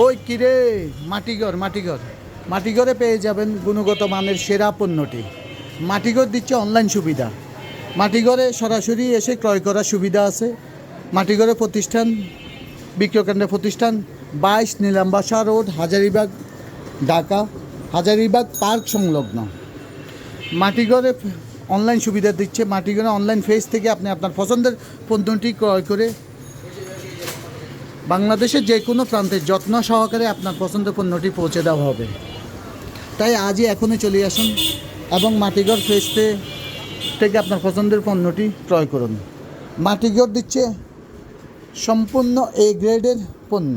ওই কিরে, মাটিঘর মাটিঘর মাটিঘরে পেয়ে যাবেন গুণগত মানের সেরা পণ্যটি। মাটিঘর দিচ্ছে অনলাইন সুবিধা। মাটিঘরে সরাসরি এসে ক্রয় করার সুবিধা আছে। মাটিঘরে প্রতিষ্ঠান, বিক্রয়কেন্দ্রের প্রতিষ্ঠান 22 নীলাম্বাসা রোড, হাজারীবাগ, ঢাকা। হাজারীবাগ পার্ক সংলগ্ন। মাটিঘরে অনলাইন সুবিধা দিচ্ছে। মাটিঘরে অনলাইন পেজ থেকে আপনি আপনার পছন্দের পণ্যটি ক্রয় করে বাংলাদেশের যে কোনো প্রান্তে যত্ন সহকারে আপনার পছন্দের পণ্যটি পৌঁছে দেওয়া হবে। তাই আজই এখনই চলে আসুন এবং মাটিঘর পেজ থেকে আপনার পছন্দের পণ্যটি ক্রয় করুন। মাটিঘর দিচ্ছে সম্পূর্ণ এ গ্রেডের পণ্য,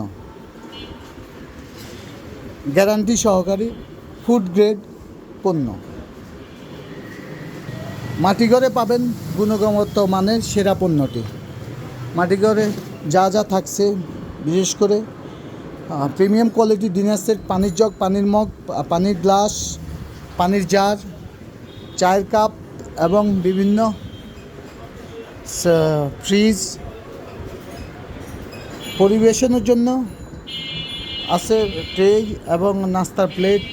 গ্যারান্টি সহকারী ফুড গ্রেড পণ্য। মাটিঘরে পাবেন গুণগত মানের সেরা পণ্যটি। মাটিঘরে যা যা থাকছে, বিশেষ করে প্রিমিয়াম কোয়ালিটি ডিনার সেট, পানির জগ, পানির মগ, পানির গ্লাস, পানির জার, চায়ের কাপ এবং বিভিন্ন ফ্রিজ। পরিবেশনের জন্য আছে ট্রে এবং নাস্তার প্লেট,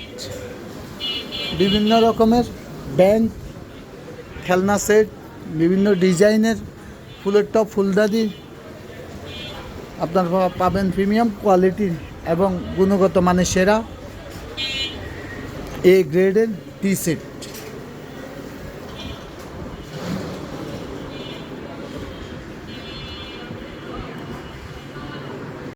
বিভিন্ন রকমের ব্যাংক, খেলনা সেট, বিভিন্ন ডিজাইনের ফুলের টপ, ফুলদানি আপনার পাবেন। প্রিমিয়াম কোয়ালিটির এবং গুণগত মানের সেরা এ গ্রেডের টি সেট।